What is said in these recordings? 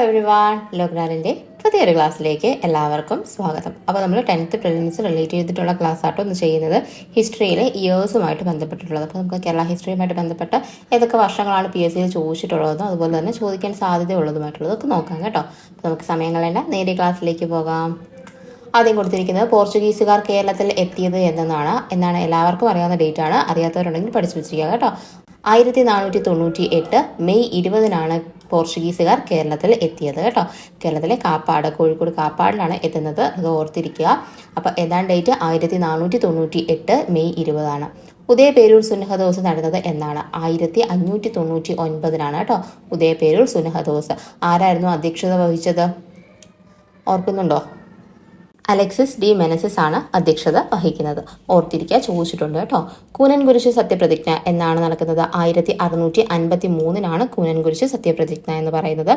Everyone, ലോക്നാലിൻ്റെ പുതിയൊരു ക്ലാസ്സിലേക്ക് എല്ലാവർക്കും സ്വാഗതം. അപ്പോൾ നമ്മൾ 10th പ്രിലിംസ് റിലേറ്റ് ചെയ്തിട്ടുള്ള ക്ലാസ് ആട്ടോ ഒന്ന് ചെയ്യുന്നത് ഹിസ്റ്ററിയിലെ ഇയേഴ്സുമായിട്ട് ബന്ധപ്പെട്ടിട്ടുള്ളത്. അപ്പോൾ നമുക്ക് കേരള ഹിസ്റ്ററിയുമായിട്ട് ബന്ധപ്പെട്ട ഏതൊക്കെ വർഷങ്ങളാണ് PSCയിൽ ചോദിച്ചിട്ടുള്ളതെന്നും അതുപോലെ തന്നെ ചോദിക്കാൻ സാധ്യതയുള്ളതുമായിട്ടുള്ളതൊക്കെ നോക്കാം കേട്ടോ. അപ്പോൾ നമുക്ക് സമയം കളയണ്ട, നേരെ ക്ലാസ്സിലേക്ക് പോകാം. ആദ്യം കൊടുത്തിരിക്കുന്നത് പോർച്ചുഗീസുകാർ കേരളത്തിൽ എത്തിയത് എന്നാണ് എല്ലാവർക്കും അറിയാവുന്ന ഡേറ്റ് ആണ്. അറിയാത്തവരുണ്ടെങ്കിൽ പഠിച്ചു വെച്ചിരിക്കുക കേട്ടോ. 1498 മെയ് 20 പോർച്ചുഗീസുകാർ കേരളത്തിൽ എത്തിയത് കേട്ടോ. കേരളത്തിലെ കാപ്പാട്, കോഴിക്കോട് കാപ്പാടിലാണ് എത്തുന്നത്, അത് ഓർത്തിരിക്കുക. അപ്പോൾ ഏതാണ് ഡേറ്റ്? 1498 മെയ് 20. ഉദയപേരൂർ സുന്നഹദോസ് നടന്നത് എന്നാണ്? 1599 കേട്ടോ. ഉദയപേരൂർ സുന്നഹദോസ് ആരായിരുന്നു അധ്യക്ഷത വഹിച്ചത്? ഓർക്കുന്നുണ്ടോ? അലക്സിസ് ഡി മെനസിസ് ആണ് അധ്യക്ഷത വഹിക്കുന്നത്. ഓർത്തിരിക്കുക, ചോദിച്ചിട്ടുണ്ട് കേട്ടോ. കൂനൻകുരിശ് സത്യപ്രതിജ്ഞ എന്നാണ് നടക്കുന്നത്? 1653 കൂനൻകുരിശ് സത്യപ്രതിജ്ഞ എന്ന് പറയുന്നത്.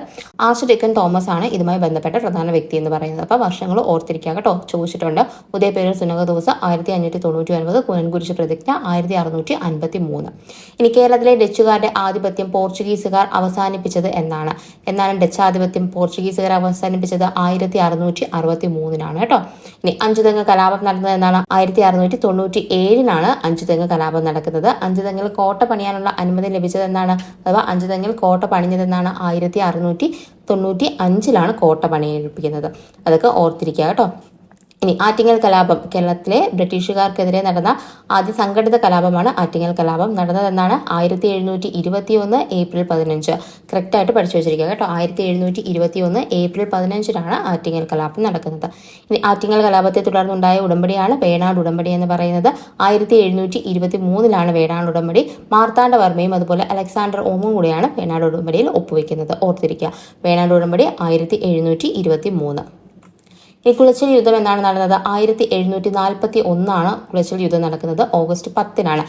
ആർച്ച് ഡിക്കൻ തോമസ് ആണ് ഇതുമായി ബന്ധപ്പെട്ട പ്രധാന വ്യക്തി എന്ന് പറയുന്നത്. അപ്പോൾ വർഷങ്ങൾ ഓർത്തിരിക്കുക കേട്ടോ, ചോദിച്ചിട്ടുണ്ട്. ഉദയപേരൂർ സുന്നഹദോസ് 1599, കൂനൻകുരിശ് പ്രതിജ്ഞ 1653. ഇനി കേരളത്തിലെ ഡച്ചുകാരുടെ ആധിപത്യം പോർച്ചുഗീസുകാർ അവസാനിപ്പിച്ചത് എന്നാണ്? ഡച്ച് ആധിപത്യം പോർച്ചുഗീസുകാർ അവസാനിപ്പിച്ചത് 1663 കേട്ടോ. ഇനി അഞ്ചുതെങ്ങ് കലാപം നടന്നത് എന്നാണ്? 1697 അഞ്ചുതെങ്ങ് കലാപം നടക്കുന്നത്. അഞ്ചുതെങ്ങിൽ കോട്ട പണിയാനുള്ള അനുമതി ലഭിച്ചത് എന്നാണ്? അഥവാ അഞ്ചുതെങ്ങിൽ കോട്ട പണിഞ്ഞതെന്നാണ്? 1695 കോട്ട പണിയെടുപ്പിക്കുന്നത്. അതൊക്കെ ഓർത്തിരിക്കുക കേട്ടോ. ഇനി ആറ്റിങ്ങൽ കലാപം കേരളത്തിലെ ബ്രിട്ടീഷുകാർക്കെതിരെ നടന്ന ആദ്യ സംഘടിത കലാപമാണ്. ആറ്റിങ്ങൽ കലാപം നടന്നതെന്നാണ്? 1721 ഏപ്രിൽ 15. കറക്റ്റായിട്ട് പഠിച്ചു വെച്ചിരിക്കുക കേട്ടോ. 1721 ഏപ്രിൽ 15 ആറ്റിങ്ങൽ കലാപം നടക്കുന്നത്. ഇനി ആറ്റിങ്ങൽ കലാപത്തെ തുടർന്നുണ്ടായ ഉടമ്പടിയാണ് വേണാട് ഉടമ്പടി എന്ന് പറയുന്നത്. 1723 വേണാട് ഉടമ്പടി. മാർത്താണ്ഡവർമ്മയും അതുപോലെ അലക്സാണ്ടർ ഓമും കൂടിയാണ് വേണാട് ഉടമ്പടിയിൽ ഒപ്പുവെക്കുന്നത്. ഓർത്തിരിക്കുക, വേണാട് ഉടമ്പടി 1723. ഈ കുളച്ചൽ യുദ്ധം എന്നാണ് നടന്നത്? 1741 കുളച്ചൽ യുദ്ധം നടക്കുന്നത്. ഓഗസ്റ്റ് 10.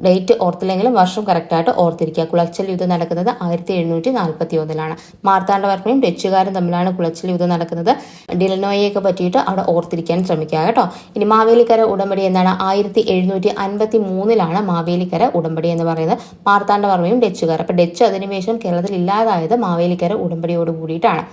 ഡേറ്റ് ഓർത്തില്ലെങ്കിലും വർഷം കറക്റ്റായിട്ട് ഓർത്തിരിക്കുക. കുളച്ചൽ യുദ്ധം നടക്കുന്നത് 1741. മാർത്താണ്ഡവർമ്മയും ഡച്ചുകാരും തമ്മിലാണ് കുളച്ചൽ യുദ്ധം നടക്കുന്നത്. ഡിലനോയെയൊക്കെ പറ്റിയിട്ട് അവിടെ ഓർത്തിരിക്കാൻ ശ്രമിക്കുക കേട്ടോ. ഇനി മാവേലിക്കര ഉടമ്പടി എന്നാണ്? 1753 മാവേലിക്കര ഉടമ്പടി എന്ന് പറയുന്നത്. മാർത്താണ്ഡവർമ്മയും ഡച്ചുകാർ. അപ്പോൾ ഡച്ച് അധിനിവേശം കേരളത്തിൽ ഇല്ലാതായത് മാവേലിക്കര ഉടമ്പടിയോട് കൂടിയിട്ടാണ്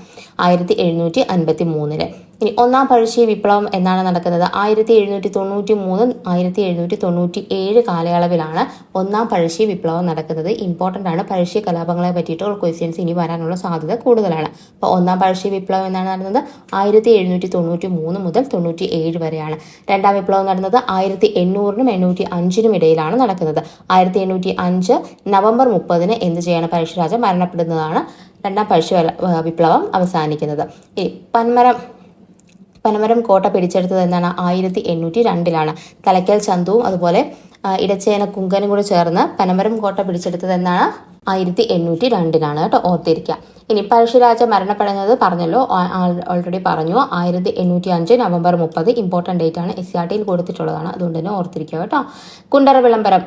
1753. ഇനി ഒന്നാം പഴശ്ശി വിപ്ലവം എന്നാണ് നടക്കുന്നത്? 1793 1797 കാലയളവിലാണ് ഒന്നാം പഴശ്ശി വിപ്ലവം നടക്കുന്നത്. ഇമ്പോർട്ടൻ്റ് ആണ്. പഴശ്ശി കലാപങ്ങളെ പറ്റിയിട്ടുള്ള ക്വസ്റ്റ്യൻസ് ഇനി വരാനുള്ള സാധ്യത കൂടുതലാണ്. അപ്പോൾ ഒന്നാം പഴശ്ശി വിപ്ലവം എന്നാണ് നടന്നത്? 1793 മുതൽ 97 വരെയാണ്. രണ്ടാം വിപ്ലവം നടന്നത് 1800 1805 ഇടയിലാണ് നടക്കുന്നത്. 1805 നവംബർ 30 എന്ത് ചെയ്യാണ്? പഴശ്ശിരാജ മരണപ്പെടുന്നതാണ് രണ്ടാം പഴശ്ശി വിപ്ലവം അവസാനിക്കുന്നത്. ഈ പനമരം കോട്ട പിടിച്ചെടുത്തത് എന്നാണ്? 1802. തലക്കൽ ചന്തുവും അതുപോലെ ഇടച്ചേന കുങ്കനും കൂടി ചേർന്ന് പനമരം കോട്ട പിടിച്ചെടുത്തത് എന്നാണ്? 1802 കേട്ടോ. ഓർത്തിരിക്കുക. ഇനി പഴശ്ശിരാജ മരണപ്പെടുന്നത് പറഞ്ഞല്ലോ, ഓൾറെഡി പറഞ്ഞു. 1805 നവംബർ 30 ഇമ്പോർട്ടൻ്റ് ഡേറ്റ് ആണ്. SCRT കൊടുത്തിട്ടുള്ളതാണ്, അതുകൊണ്ട് തന്നെ ഓർത്തിരിക്കുക കേട്ടോ. കുണ്ടറ വിളംബരം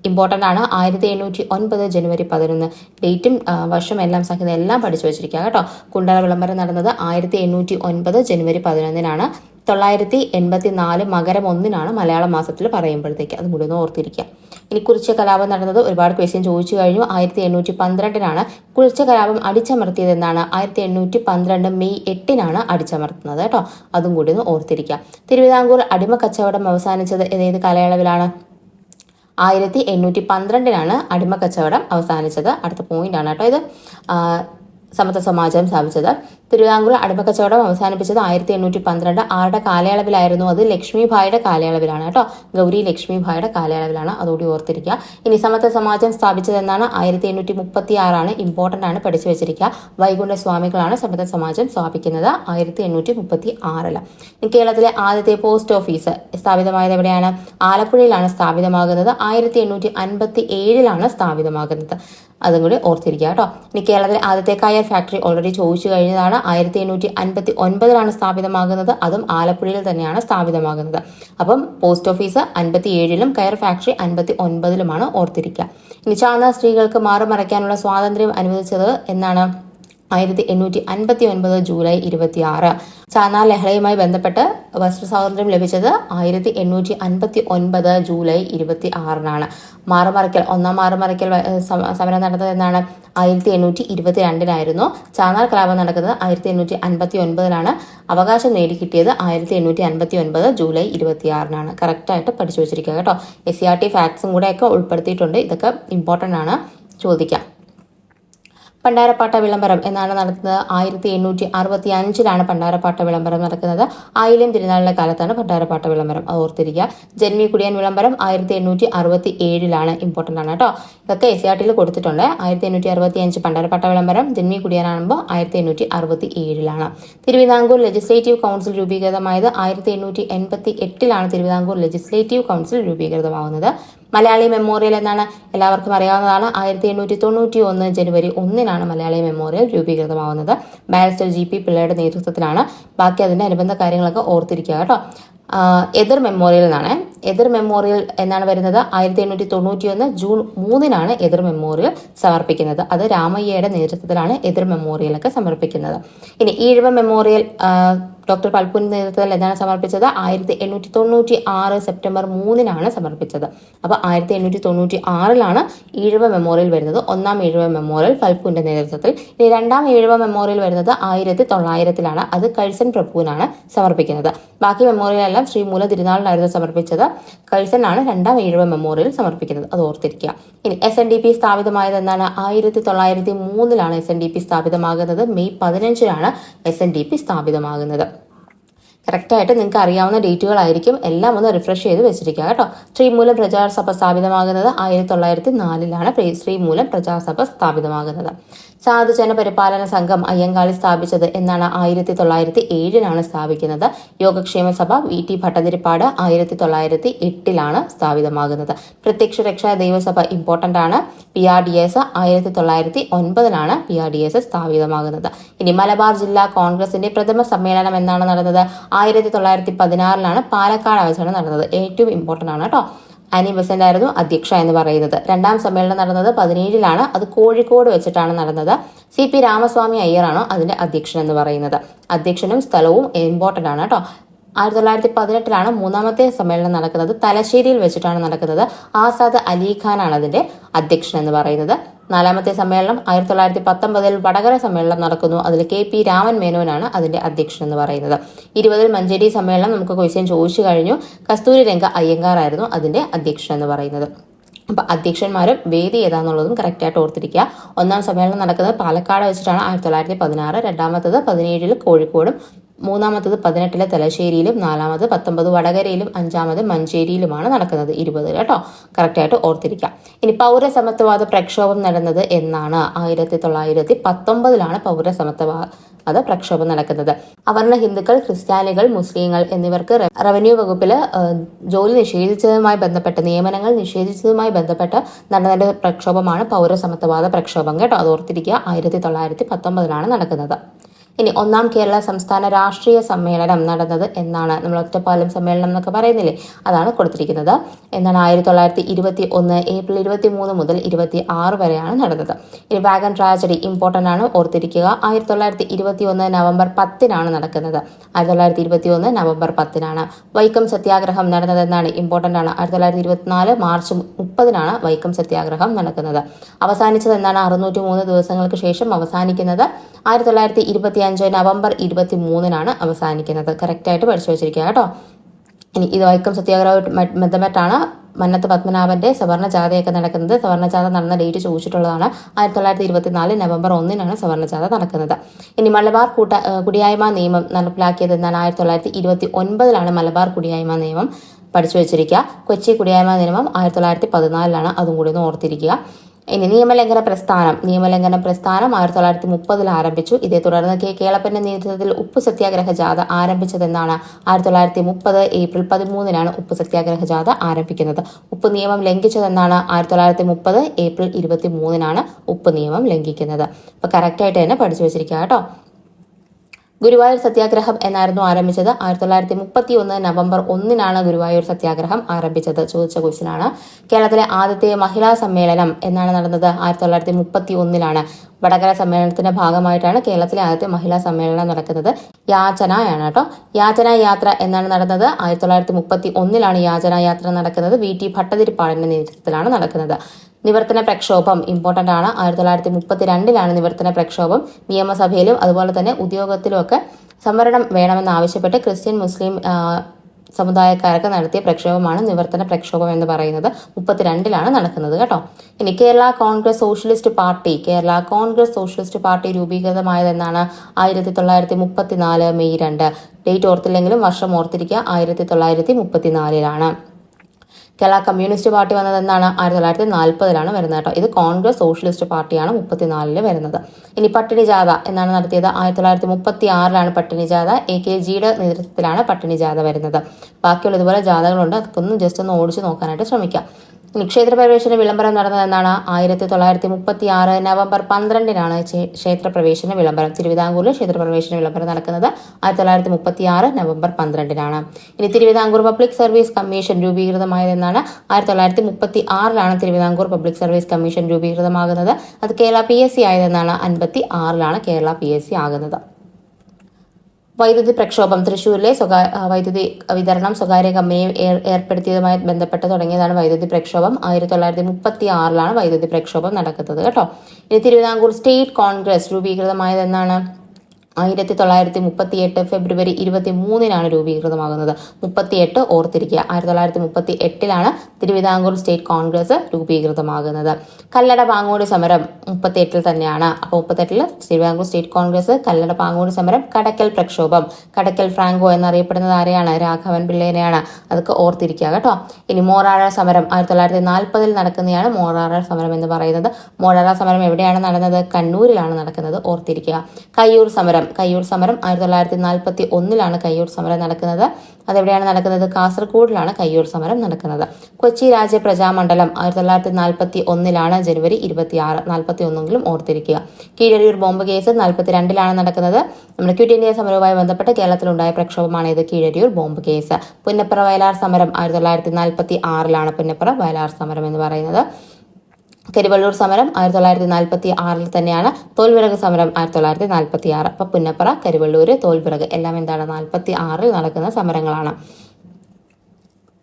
ഇമ്പോർട്ടൻ്റ് ആണ്. 1809 ജനുവരി 11. ഡേറ്റും വർഷം എല്ലാം സംഖ്യ എല്ലാം പഠിച്ചു വെച്ചിരിക്കുക കേട്ടോ. കുണ്ടറ വിളംബരം നടന്നത് 1809 ജനുവരി 11. 984 മകരം 1 മലയാള മാസത്തിൽ പറയുമ്പോഴത്തേക്ക് അത് മുഴുവൻ ഓർത്തിരിക്കുക. ഇനി കുറിച്യ കലാപം നടന്നത് ഒരുപാട് ക്വസ്റ്റ്യൻ ചോദിച്ചു കഴിഞ്ഞു. 1812 കുറിച്യ കലാപം അടിച്ചമർത്തിയത് എന്നാണ്? 1812 മെയ് 8 അടിച്ചമർത്തുന്നത് കേട്ടോ. അതും കൂടി ഒന്ന് ഓർത്തിരിക്കുക. തിരുവിതാംകൂർ അടിമ കച്ചവടം അവസാനിച്ചത് ഏത് കാലയളവിലാണ്? 1812 അടിമ കച്ചവടം അവസാനിച്ചത്. അടുത്ത പോയിന്റ് ആണ് കേട്ടോ ഇത്. സമത്വ സമാജം സ്ഥാപിച്ചത്. തിരുവിതാംകൂർ അടിമക്കച്ചവടം അവസാനിപ്പിച്ചത് 1812. ആരുടെ കാലയളവിലായിരുന്നു? അത് ലക്ഷ്മിഭായിയുടെ കാലയളവിലാണ് കേട്ടോ. ഗൗരി ലക്ഷ്മിഭായിയുടെ കാലയളവിലാണ്, അതുകൂടി ഓർത്തിരിക്കുക. ഇനി സമത്വ സമാജം സ്ഥാപിച്ചത് എന്നാണ്? 1836. ഇമ്പോർട്ടൻ്റ് ആണ്, പഠിച്ചു വെച്ചിരിക്കുക. വൈകുണ്ഠ സ്വാമികളാണ് സമത്വ സമാജം സ്ഥാപിക്കുന്നത് 1836. കേരളത്തിലെ ആദ്യത്തെ പോസ്റ്റ് ഓഫീസ് സ്ഥാപിതമായത് എവിടെയാണ്? ആലപ്പുഴയിലാണ് സ്ഥാപിതമാകുന്നത്. 1857 സ്ഥാപിതമാകുന്നത്. അതും കൂടി ഓർത്തിരിക്കുക കേട്ടോ. ഇനി കേരളത്തിലെ ആദ്യത്തെ കയർ ഫാക്ടറി ഓൾറെഡി ചോദിച്ചു കഴിഞ്ഞതാണ്. 1859 സ്ഥാപിതമാകുന്നത്. അതും ആലപ്പുഴയിൽ തന്നെയാണ് സ്ഥാപിതമാകുന്നത്. അപ്പം പോസ്റ്റ് ഓഫീസ് 57 കയർ ഫാക്ടറി 59 ഓർത്തിരിക്കുക. ഇനി ചാന്ന സ്ത്രീകൾക്ക് മാറുമറയ്ക്കാനുള്ള സ്വാതന്ത്ര്യം അനുവദിച്ചത് എന്നാണ്? 1859 ജൂലൈ 26. ചാന്നാർ ലഹളയുമായി ബന്ധപ്പെട്ട് വസ്ത്ര സ്വാതന്ത്ര്യം ലഭിച്ചത് 1859 ജൂലൈ 26 മാറുമറയ്ക്കൽ ഒന്നാം മാറുമറയ്ക്കൽ സമരം നടന്നത് എന്നാണ് 1822 ചാന്നാർ കലാപം നടക്കുന്നത് 1859 അവകാശം നേടിക്കിട്ടിയത് 1859 ജൂലൈ 26 കറക്റ്റായിട്ട് പഠിച്ചു വെച്ചിരിക്കുക കേട്ടോ. SCRT ഫാക്ട്സും കൂടെയൊക്കെ ഉൾപ്പെടുത്തിയിട്ടുണ്ട്. ഇതൊക്കെ ഇമ്പോർട്ടൻ്റ് ആണ്, ചോദിക്കാം. പണ്ടാരപ്പാട്ട വിളംബരം എന്നാണ് നടക്കുന്നത് 1865 പണ്ടാരപ്പാട്ട വിളംബരം നടക്കുന്നത്. ആയില്യം തിരുനാളിന്റെ കാലത്താണ് പണ്ടാരപ്പാട്ട വിളംബരം, അത് ഓർത്തിരിക്കുക. ജന്മി കുടിയൻ വിളംബരം 1867 ഇമ്പോർട്ടൻ്റ് ആണ് കേട്ടോ. ഇതൊക്കെ SCRT കൊടുത്തിട്ടുണ്ട്. 1865 പണ്ടാരപ്പാട്ട വിളംബരം, ജന്മി കുടിയനാകുമ്പോൾ 1867. തിരുവിതാംകൂർ ലെജിസ്ലേറ്റീവ് കൗൺസിൽ രൂപീകൃതമായത് 1888 തിരുവിതാംകൂർ ലെജിസ്ലേറ്റീവ് കൗൺസിൽ രൂപീകൃതമാവുന്നത്. മലയാളി മെമ്മോറിയൽ എന്നാണ് എല്ലാവർക്കും അറിയാവുന്നതാണ്. 1891 ജനുവരി 1 മലയാളി മെമ്മോറിയൽ രൂപീകൃതമാവുന്നത്. ബാരിസ്റ്റർ GP പിള്ളയുടെ നേതൃത്വത്തിലാണ്. ബാക്കി അതിന്റെ അനുബന്ധ കാര്യങ്ങളൊക്കെ ഓർത്തിരിക്കുക കേട്ടോ. എതിർ മെമ്മോറിയൽ എന്നാണ്. എതിർ മെമ്മോറിയൽ എന്നാണ് വരുന്നത് 1891 ജൂൺ 3 എതിർ മെമ്മോറിയൽ സമർപ്പിക്കുന്നത്. അത് രാമയ്യയുടെ നേതൃത്വത്തിലാണ് എതിർ മെമ്മോറിയലൊക്കെ സമർപ്പിക്കുന്നത്. ഇനി ഈഴവ മെമ്മോറിയൽ ഡോക്ടർ പൽപ്പുവിന്റെ നേതൃത്വത്തിൽ എന്താണ് സമർപ്പിച്ചത്? 1896 സെപ്റ്റംബർ 3 സമർപ്പിച്ചത്. അപ്പോൾ 1896 ഈഴവ മെമ്മോറിയൽ വരുന്നത്. ഒന്നാം ഈഴവ മെമ്മോറിയൽ പൽപ്പുവിന്റെ നേതൃത്വത്തിൽ. ഇനി രണ്ടാം ഈഴവ മെമ്മോറിയൽ വരുന്നത് 1900 അത് കഴ്സൺ പ്രഭുവിനാണ് സമർപ്പിക്കുന്നത്. ബാക്കി മെമ്മോറിയൽ എല്ലാം ശ്രീമൂലം തിരുനാളിനായിരുന്നു സമർപ്പിച്ചത്. കഴ്സനാണ് രണ്ടാം ഈഴവ മെമ്മോറിയൽ സമർപ്പിക്കുന്നത്, അത് ഓർത്തിരിക്കുക. ഇനി SNDP സ്ഥാപിതമായത് എന്നാണ്? 1903 SNDP സ്ഥാപിതമാകുന്നത്. മെയ് 15 SNDP സ്ഥാപിതമാകുന്നത്. കറക്റ്റായിട്ട് നിങ്ങൾക്ക് അറിയാവുന്ന ഡേറ്റുകളായിരിക്കും. എല്ലാം ഒന്ന് റിഫ്രഷ് ചെയ്ത് വെച്ചിരിക്കുക കേട്ടോ. ശ്രീമൂലം പ്രജാസഭ സ്ഥാപിതമാകുന്നത് 1904 ശ്രീമൂലം പ്രജാസഭ സ്ഥാപിതമാകുന്നത്. സാധുജന പരിപാലന സംഘം അയ്യങ്കാളി സ്ഥാപിച്ചത് എന്നാണ്? 1907 സ്ഥാപിക്കുന്നത്. യോഗക്ഷേമ സഭ VT ഭട്ടതിരിപ്പാട് 1908 സ്ഥാപിതമാകുന്നത്. പ്രത്യക്ഷ രക്ഷാ ദൈവസഭ ഇമ്പോർട്ടന്റ് ആണ്. PRDS 1909 PRDS സ്ഥാപിതമാകുന്നത്. ഇനി മലബാർ ജില്ലാ കോൺഗ്രസിന്റെ പ്രഥമ സമ്മേളനം എന്നാണ് നടന്നത്? 1916 പാലക്കാട് വെച്ചാണ് നടന്നത്. ഏറ്റവും ഇമ്പോർട്ടന്റ് ആണ് കേട്ടോ. ആനി ബസന്റ് ആയിരുന്നു അധ്യക്ഷ എന്ന് പറയുന്നത്. രണ്ടാം സമ്മേളനം നടന്നത് 17 അത് കോഴിക്കോട് വെച്ചിട്ടാണ് നടന്നത്. CP രാമസ്വാമി അയ്യറാണ് അതിന്റെ അധ്യക്ഷൻ എന്ന് പറയുന്നത്. അധ്യക്ഷനും സ്ഥലവും ഇമ്പോർട്ടന്റ് ആണ് കേട്ടോ. 1918 മൂന്നാമത്തെ സമ്മേളനം നടക്കുന്നത്. തലശ്ശേരിയിൽ വെച്ചിട്ടാണ് നടക്കുന്നത്. ആസാദ് അലിഖാനാണ് അതിന്റെ അധ്യക്ഷൻ എന്ന് പറയുന്നത്. നാലാമത്തെ സമ്മേളനം 1919 വടകര സമ്മേളനം നടക്കുന്നു. അതിൽ KP രാമൻ മേനോനാണ് അതിന്റെ അധ്യക്ഷൻ എന്ന് പറയുന്നത്. 20 മഞ്ചേരി സമ്മേളനം നമുക്ക് ക്വസ്റ്റ്യൻ ചോദിച്ചു കഴിഞ്ഞു. കസ്തൂരി രംഗ അയ്യങ്കാർ ആയിരുന്നു അതിന്റെ അധ്യക്ഷൻ എന്ന് പറയുന്നത്. അപ്പൊ അധ്യക്ഷന്മാരും വേദി ഏതാന്നുള്ളതും കറക്റ്റായിട്ട് ഓർത്തിരിക്കുക. ഒന്നാം സമ്മേളനം നടക്കുന്നത് പാലക്കാട് വെച്ചിട്ടാണ് 1916. രണ്ടാമത്തത് 17 കോഴിക്കോടും, മൂന്നാമത്തത് 18 തലശ്ശേരിയിലും, നാലാമത് 19 വടകരയിലും, അഞ്ചാമത് മഞ്ചേരിയിലുമാണ് നടക്കുന്നത്. 20 കേട്ടോ, കറക്റ്റായിട്ട് ഓർത്തിരിക്കാം. ഇനി പൗരസമത്വവാദ പ്രക്ഷോഭം നടന്നത് എന്നാണ്? 1919 പൗരസമത്വവാദ പ്രക്ഷോഭം നടക്കുന്നത്. അവർണ ഹിന്ദുക്കൾ, ക്രിസ്ത്യാനികൾ, മുസ്ലിങ്ങൾ എന്നിവർക്ക് റവന്യൂ വകുപ്പിൽ ജോലി നിഷേധിച്ചതുമായി ബന്ധപ്പെട്ട്, നിയമനങ്ങൾ നിഷേധിച്ചതുമായി ബന്ധപ്പെട്ട് നടന്ന പ്രക്ഷോഭമാണ് പൗരസമത്വവാദ പ്രക്ഷോഭം കേട്ടോ. അത് ഓർത്തിരിക്കുക. 1919 നടക്കുന്നത്. ഇനി ഒന്നാം കേരള സംസ്ഥാന രാഷ്ട്രീയ സമ്മേളനം നടന്നത് എന്നാണ്? നമ്മൾ ഒറ്റപ്പാലം സമ്മേളനം എന്നൊക്കെ പറയുന്നില്ലേ, അതാണ് കൊടുത്തിരിക്കുന്നത്. എന്നാണ്? 1921 ഏപ്രിൽ 23 മുതൽ 26 വരെയാണ് നടന്നത്. ഇനി വാഗൺ ട്രാജഡി ഇമ്പോർട്ടന്റ് ആണ്, ഓർത്തിരിക്കുക. 1921 നവംബർ 10 നടക്കുന്നത്. 1921 നവംബർ 10 വൈക്കം സത്യാഗ്രഹം നടന്നത് എന്നാണ്? ഇമ്പോർട്ടന്റ് ആണ്. 1924 മാർച്ച് 30 വൈക്കം സത്യാഗ്രഹം നടക്കുന്നത്. അവസാനിച്ചത് എന്നാണ്? 603 ദിവസങ്ങൾക്ക് ശേഷം അവസാനിക്കുന്നത്. 1925 നവംബർ 23 അവസാനിക്കുന്നത്. കറക്റ്റായിട്ട് പഠിച്ചു വെച്ചിരിക്കുക കേട്ടോ. ഇനി ഇത് വൈക്കം സത്യാഗ്രഹവുമായി ബന്ധപ്പെട്ടാണ് മന്നത്ത് പത്മനാഭന്റെ സവർണ ജാഥയൊക്കെ നടക്കുന്നത്. സവർണ ജാഥ നടന്ന ഡേറ്റ് ചോദിച്ചിട്ടുള്ളതാണ്. 1924 നവംബർ 1 സവർണ ജാഥ നടക്കുന്നത്. ഇനി മലബാർ കുടിയായ്മ നിയമം നടപ്പിലാക്കിയത് എന്നാണ്? 1929 മലബാർ കുടിയായ്മ നിയമം പഠിച്ചു വെച്ചിരിക്കുക. കൊച്ചി കുടിയായ്മ നിയമം 1914 അതും കൂടി ഒന്ന് ഓർത്തിരിക്കുക. ഇനി നിയമലംഘന പ്രസ്ഥാനം 1930 ആരംഭിച്ചു. ഇതേ തുടർന്ന് കേളപ്പന്റെ നേതൃത്വത്തിൽ ഉപ്പു സത്യാഗ്രഹ ജാഥ ആരംഭിച്ചതെന്നാണ്? 1930 ഏപ്രിൽ 13 ഉപ്പു സത്യാഗ്രഹ ജാഥ ആരംഭിക്കുന്നത്. ഉപ്പ് നിയമം ലംഘിച്ചതെന്നാണ്? 1930 ഏപ്രിൽ 23 ഉപ്പ് നിയമം ലംഘിക്കുന്നത്. അപ്പൊ കറക്റ്റായിട്ട് തന്നെ പഠിച്ചു വെച്ചിരിക്കുക കേട്ടോ. ഗുരുവായൂർ സത്യാഗ്രഹം എന്നായിരുന്നു ആരംഭിച്ചത്. 1931 നവംബർ 1 ഗുരുവായൂർ സത്യാഗ്രഹം ആരംഭിച്ചത്. ചോദിച്ച ക്വസ്റ്റ്യനാണ്. കേരളത്തിലെ ആദ്യത്തെ മഹിളാ സമ്മേളനം എന്നാണ് നടന്നത്? 1931 വടകര സമ്മേളനത്തിന്റെ ഭാഗമായിട്ടാണ് കേരളത്തിലെ ആദ്യത്തെ മഹിളാ സമ്മേളനം നടക്കുന്നത്. യാചനയാണ് കേട്ടോ. യാചന യാത്ര എന്നാണ് നടന്നത്? 1931 യാചന യാത്ര നടക്കുന്നത്. VT ഭട്ടതിരിപ്പാടിന്റെ നേതൃത്വത്തിലാണ് നടക്കുന്നത്. നിവർത്തന പ്രക്ഷോഭം ഇമ്പോർട്ടന്റ് ആണ്. 1932 നിവർത്തന പ്രക്ഷോഭം. നിയമസഭയിലും അതുപോലെ തന്നെ ഉദ്യോഗത്തിലും ഒക്കെ സംവരണം വേണമെന്നാവശ്യപ്പെട്ട് ക്രിസ്ത്യൻ മുസ്ലിം സമുദായക്കാർക്ക് നടത്തിയ പ്രക്ഷോഭമാണ് നിവർത്തന പ്രക്ഷോഭം എന്ന് പറയുന്നത്. 1932 നടക്കുന്നത് കേട്ടോ. ഇനി കേരള കോൺഗ്രസ് സോഷ്യലിസ്റ്റ് പാർട്ടി രൂപീകൃതമായതെന്നാണ്? 1934 മെയ് 2. ഡേറ്റ് ഓർത്തില്ലെങ്കിലും വർഷം ഓർത്തിരിക്കുക. 1934 കേരള കമ്മ്യൂണിസ്റ്റ് പാർട്ടി വന്നതെന്നാണ്? 1940 വരുന്നത് കേട്ടോ. ഇത് കോൺഗ്രസ് സോഷ്യലിസ്റ്റ് പാർട്ടിയാണ് 34 വരുന്നത്. ഇനി പട്ടിണി ജാഥ എന്നാണ് നടത്തിയത്? 1936 പട്ടിണി ജാഥ. AKGയുടെ നേതൃത്വത്തിലാണ് പട്ടിണി ജാഥ വരുന്നത്. ബാക്കിയുള്ള ഇതുപോലെ ജാഥകളുണ്ട്. അതൊക്കെ ഒന്ന് ജസ്റ്റ് ഒന്ന് ഓടിച്ചു നോക്കാനായിട്ട് ശ്രമിക്കാം. ഇനി ക്ഷേത്രപ്രവേശന വിളംബരം നടന്നതെന്നാണ്? 1936 നവംബർ 12 ക്ഷേത്രപ്രവേശന വിളംബരം. തിരുവിതാംകൂറിൽ ക്ഷേത്രപ്രവേശന വിളംബരം നടക്കുന്നത് 1936 നവംബർ 12 ഇനി തിരുവിതാംകൂർ പബ്ലിക് സർവീസ് കമ്മീഷൻ രൂപീകൃതമായതെന്നാണ്? 1936 തിരുവിതാംകൂർ പബ്ലിക് സർവീസ് കമ്മീഷൻ രൂപീകൃതമാകുന്നത്. അത് കേരള PSC ആയതെന്നാണ്? 1956 കേരള PSC ആകുന്നത്. വൈദ്യുതി പ്രക്ഷോഭം തൃശ്ശൂരിലെ വൈദ്യുതി വിതരണം സ്വകാര്യ കമ്പനിയെ ഏർപ്പെടുത്തിയതുമായി ബന്ധപ്പെട്ട് തുടങ്ങിയതാണ് വൈദ്യുതി പ്രക്ഷോഭം. 1936 വൈദ്യുതി പ്രക്ഷോഭം നടക്കുന്നത് കേട്ടോ. ഇനി തിരുവിതാംകൂർ സ്റ്റേറ്റ് കോൺഗ്രസ് രൂപീകൃതമായതെന്നാണ്? 1938 ഫെബ്രുവരി 23 രൂപീകൃതമാകുന്നത്. 38 ഓർത്തിരിക്കുക. 1938 തിരുവിതാംകൂർ സ്റ്റേറ്റ് കോൺഗ്രസ് രൂപീകൃതമാകുന്നത്. കല്ലട പാങ്ങോട് സമരം 38 തന്നെയാണ്. അപ്പോൾ 38 തിരുവിതാംകൂർ സ്റ്റേറ്റ് കോൺഗ്രസ്, കല്ലട പാങ്ങോട് സമരം, കടക്കൽ പ്രക്ഷോഭം. കടക്കൽ ഫ്രാങ്കോ എന്നറിയപ്പെടുന്നത് ആരെയാണ്? രാഘവൻ പിള്ളേനെയാണ്. അതൊക്കെ ഓർത്തിരിക്കുക കേട്ടോ. ഇനി മോറാഴ സമരം 1940 നടക്കുന്നതാണ് മോറാഴ സമരം എന്ന് പറയുന്നത്. മോറാഴ സമരം എവിടെയാണ് നടന്നത്? കണ്ണൂരിലാണ് നടക്കുന്നത്. ഓർത്തിരിക്കുക. കയ്യൂർ സമരം 1941 കയ്യൂർ സമരം നടക്കുന്നത്. അതെവിടെയാണ് നടക്കുന്നത്? കാസർഗോഡിലാണ് കയ്യൂർ സമരം നടക്കുന്നത്. കൊച്ചി രാജ്യ പ്രജാമണ്ഡലം 1941 ജനുവരി 26. 41 ഓർത്തിരിക്കുക. കീഴരിയൂർ ബോംബ് കേസ് 1942 നടക്കുന്നത്. നമ്മുടെ ക്വിറ്റ് ഇന്ത്യ സമരവുമായി ബന്ധപ്പെട്ട് കേരളത്തിലുണ്ടായ പ്രക്ഷോഭമാണ് ഇത്, കീഴരിയൂർ ബോംബ് കേസ്. പുന്നപ്ര വയലാർ സമരം 1946 പുന്നപ്ര വയലാർ സമരം എന്ന് പറയുന്നത്. കരിവള്ളൂർ സമരം 1946 തന്നെയാണ്. തോൽവിറക് സമരം 1946. അപ്പൊ പുന്നപ്ര, കരിവള്ളൂര്, തോൽവിറക് എല്ലാം എന്താണ്? 1946 നടക്കുന്ന സമരങ്ങളാണ്.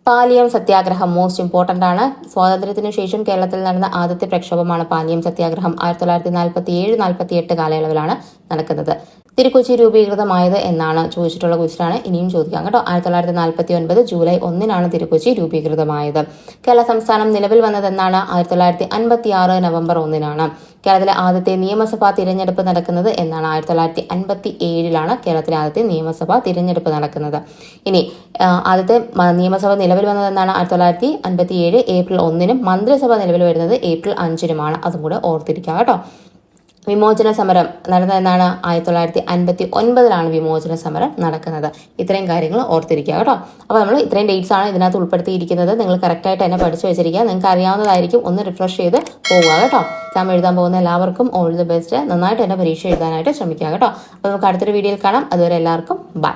പാലിയം സത്യാഗ്രഹം മോസ്റ്റ് ഇമ്പോർട്ടന്റ് ആണ്. സ്വാതന്ത്ര്യത്തിനു ശേഷം കേരളത്തിൽ നടന്ന ആദ്യത്തെ പ്രക്ഷോഭമാണ് പാലിയം സത്യാഗ്രഹം. 1947-48 കാലയളവിലാണ് നടക്കുന്നത്. തിരുക്കൊച്ചി രൂപീകൃതമായത് എന്നാണ് ചോദിച്ചിട്ടുള്ള ക്വസ്റ്റ്യനാണ്. ഇനിയും ചോദിക്കാം കേട്ടോ. 1949 ജൂലൈ 1 തിരുക്കൊച്ചി രൂപീകൃതമായത്. കേരള സംസ്ഥാനം നിലവിൽ വന്നതെന്നാണ്? 1956 നവംബർ 1 കേരളത്തിലെ ആദ്യത്തെ നിയമസഭാ തിരഞ്ഞെടുപ്പ് നടക്കുന്നത് എന്നാണ്? 1957 കേരളത്തിലെ ആദ്യത്തെ നിയമസഭാ തിരഞ്ഞെടുപ്പ് നടക്കുന്നത്. ഇനി ആദ്യത്തെ നിയമസഭ നിലവിൽ വന്നതെന്നാണ്? 1957 ഏപ്രിൽ 1 മന്ത്രിസഭ നിലവിൽ വരുന്നത് ഏപ്രിൽ 5 അതും കൂടെ ഓർത്തിരിക്കുക കേട്ടോ. വിമോചന സമരം നടന്നതെന്നാണ്? 1959 വിമോചന സമരം നടക്കുന്നത്. ഇത്രയും കാര്യങ്ങൾ ഓർത്തിരിക്കുക കേട്ടോ. അപ്പോൾ നമ്മൾ ഇത്രയും ഡേറ്റ്സ് ആണ് ഇതിനകത്ത് ഉൾപ്പെടുത്തിയിരിക്കുന്നത്. നിങ്ങൾ കറക്റ്റായിട്ട് തന്നെ പഠിച്ചു വെച്ചിരിക്കുക. നിങ്ങൾക്ക് അറിയാവുന്നതായിരിക്കും. ഒന്ന് റിഫ്രഷ് ചെയ്ത് പോവുക കേട്ടോ. എക്സാം എഴുതാൻ പോകുന്ന എല്ലാവർക്കും ഓൾ ദി ബെസ്റ്റ്. നന്നായിട്ട് തന്നെ പരീക്ഷ എഴുതാനായിട്ട് ശ്രമിക്കുക കേട്ടോ. അപ്പോൾ നമുക്ക് അടുത്തൊരു വീഡിയോയിൽ കാണാം. അതുവരെ എല്ലാവർക്കും ബൈ.